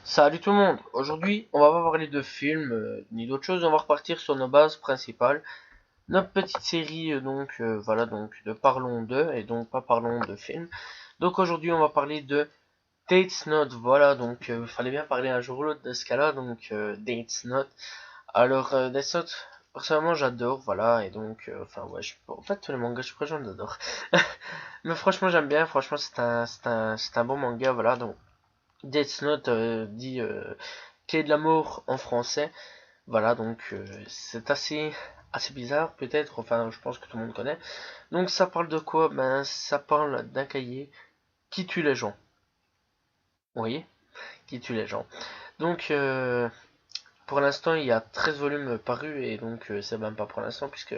Salut tout le monde, aujourd'hui on va pas parler de films ni d'autre chose, on va repartir sur nos bases principales, notre petite série voilà donc de Parlons d'eux et donc pas Parlons de films. Donc aujourd'hui on va parler de Dates Not, voilà donc il fallait bien parler un jour ou l'autre de ce cas-là, donc Dates Not. Alors Dates Not, personnellement j'adore, voilà et donc enfin ouais, en fait tous les mangas je crois que j'en adore. Mais franchement j'aime bien, franchement c'est un bon manga, voilà donc Death Note dit Quai de l'amour en français. Voilà, donc c'est assez bizarre peut-être, enfin je pense que tout le monde connaît. Donc ça parle de quoi? Ben ça parle d'un cahier qui tue les gens. Vous voyez? Qui tue les gens. Donc pour l'instant il y a 13 volumes parus et donc c'est même pas pour l'instant puisque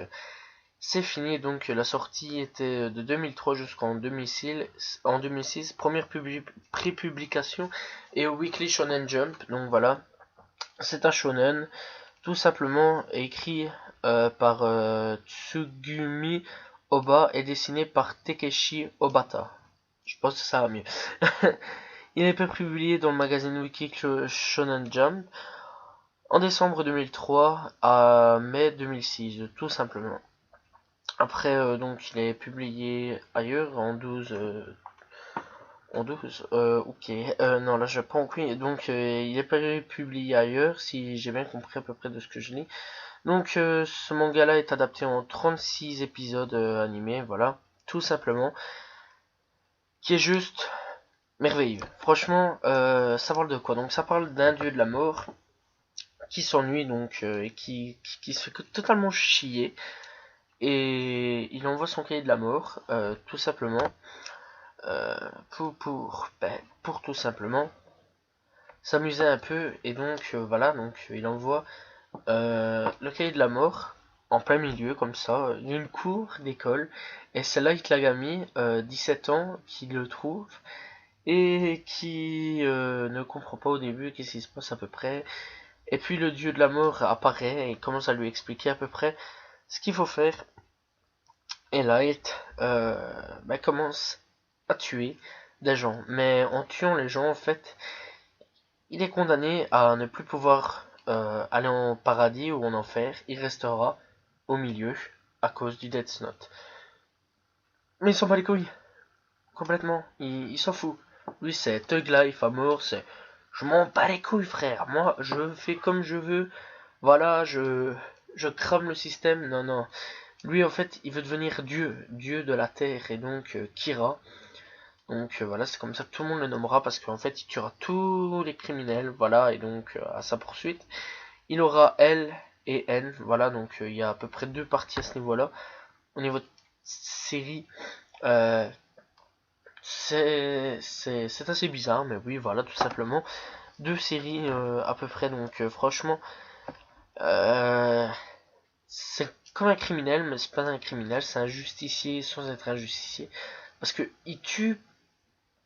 c'est fini. Donc la sortie était de 2003 jusqu'en 2006, en 2006, première pré-publication et au Weekly Shonen Jump. Donc voilà, c'est un shonen tout simplement écrit par Tsugumi Oba et dessiné par Takeshi Obata. Je pense que ça va mieux. Il est publié dans le magazine Wiki Shonen Jump en décembre 2003 à mai 2006, tout simplement. Après, donc, il est publié ailleurs ok. Non, là, j'ai pas compris. Donc, il est pas publié ailleurs, si j'ai bien compris à peu près de ce que je lis. Donc ce manga-là est adapté en 36 épisodes animés, voilà, tout simplement, qui est juste merveilleux. Franchement, ça parle de quoi? Donc ça parle d'un dieu de la mort qui s'ennuie donc et qui se fait totalement chier et il envoie son cahier de la mort, tout simplement, pour tout simplement s'amuser un peu et donc voilà, donc il envoie le cahier de la mort en plein milieu comme ça d'une cour d'école et c'est là Itlagami 17 ans qui le trouve et qui ne comprend pas au début qu'est-ce qui se passe à peu près et puis le dieu de la mort apparaît et commence à lui expliquer à peu près ce qu'il faut faire et Light commence à tuer des gens mais en tuant les gens en fait il est condamné à ne plus pouvoir aller en paradis ou en enfer, il restera au milieu à cause du Death Note. Mais il s'en bat les couilles, complètement, il s'en fout. Lui c'est Thug Life à mort, c'est je m'en bats les couilles frère, moi je fais comme je veux, voilà, je crame le système, non non. Lui en fait il veut devenir Dieu, Dieu de la Terre et donc Kira. Donc voilà, c'est comme ça que tout le monde le nommera parce qu'en fait il tuera tous les criminels, voilà, et donc à sa poursuite. Il aura L et N, voilà, donc il y a à peu près deux parties à ce niveau-là. Au niveau de série, euh, c'est assez bizarre, mais oui, voilà, tout simplement. Deux séries à peu près, donc franchement, euh, c'est comme un criminel, mais c'est pas un criminel, c'est un justicier sans être un justicier. Parce que il tue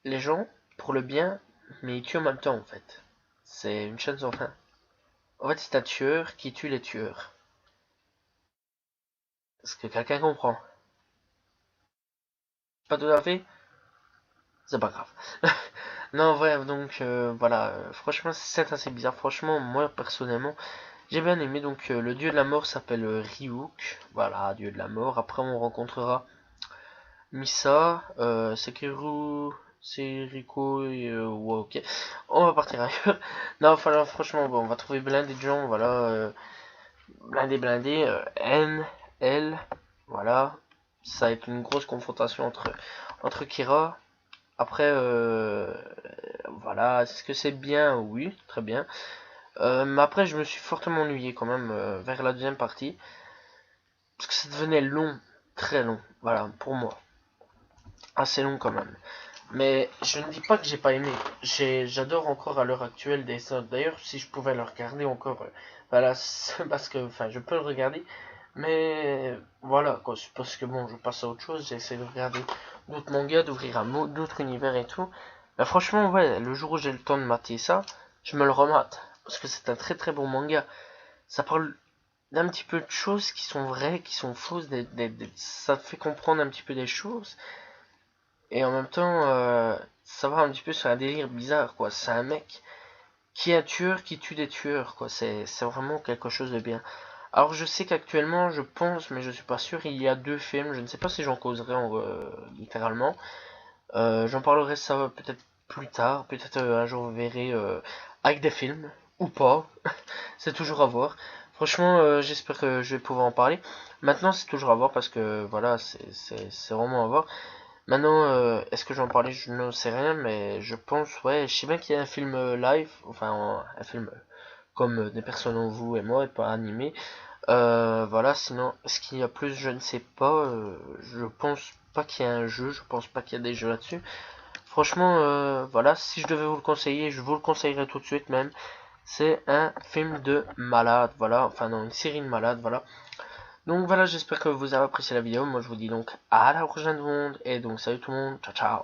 les gens pour le bien, mais il tue en même temps, en fait. C'est une chaîne sans fin. En fait, c'est un tueur qui tue les tueurs. Est-ce que quelqu'un comprend? Pas tout à fait? C'est pas grave. Non, ouais, donc voilà, franchement, c'est assez bizarre. Franchement, moi personnellement, j'ai bien aimé. Donc, le dieu de la mort s'appelle Ryuk. Voilà, dieu de la mort. Après, on rencontrera Misa, Sekiru, Seriko, et ouais, ok. On va partir ailleurs. Non, enfin, franchement, bon, on va trouver blindé de gens. Voilà, blindé. N, L, voilà. Ça va être une grosse confrontation entre Kira. Après, voilà, est-ce que c'est bien? Oui, très bien. Mais après, je me suis fortement ennuyé quand même vers la deuxième partie. Parce que ça devenait long, très long. Voilà, pour moi. Assez long quand même. Mais je ne dis pas que j'ai pas aimé. J'adore encore à l'heure actuelle des sortes. D'ailleurs, si je pouvais le regarder encore, voilà, parce que, enfin, je peux le regarder. Mais voilà, quoi, c'est parce que bon, je passe à autre chose. J'essaie de regarder d'autres mangas, d'ouvrir un d'autres univers et tout. Mais franchement, ouais, le jour où j'ai le temps de mater ça, je me le remate. Parce que c'est un très très bon manga. Ça parle d'un petit peu de choses qui sont vraies, qui sont fausses. Ça te fait comprendre un petit peu des choses. Et en même temps, ça va un petit peu sur un délire bizarre, quoi. C'est un mec qui est un tueur qui tue des tueurs, quoi. C'est vraiment quelque chose de bien. Alors je sais qu'actuellement, je pense, mais je suis pas sûr, il y a 2 films. Je ne sais pas si j'en causerai littéralement. J'en parlerai ça peut-être plus tard. Peut-être un jour vous verrez avec des films ou pas. C'est toujours à voir. Franchement, j'espère que je vais pouvoir en parler. Maintenant, c'est toujours à voir parce que voilà, c'est vraiment à voir. Maintenant, est-ce que j'en parlais? Je ne sais rien, mais je pense, ouais, je sais bien qu'il y a un film live, enfin un film comme des personnes en vous et moi, et pas animé. Voilà, sinon, est-ce qu'il y a plus? Je ne sais pas. Je pense pas qu'il y ait un jeu, je pense pas qu'il y a des jeux là-dessus. Franchement, voilà, si je devais vous le conseiller, je vous le conseillerais tout de suite même. C'est un film de malade, voilà, enfin non, une série de malades, voilà. Donc voilà, j'espère que vous avez apprécié la vidéo. Moi je vous dis donc à la prochaine monde, et donc salut tout le monde, ciao ciao.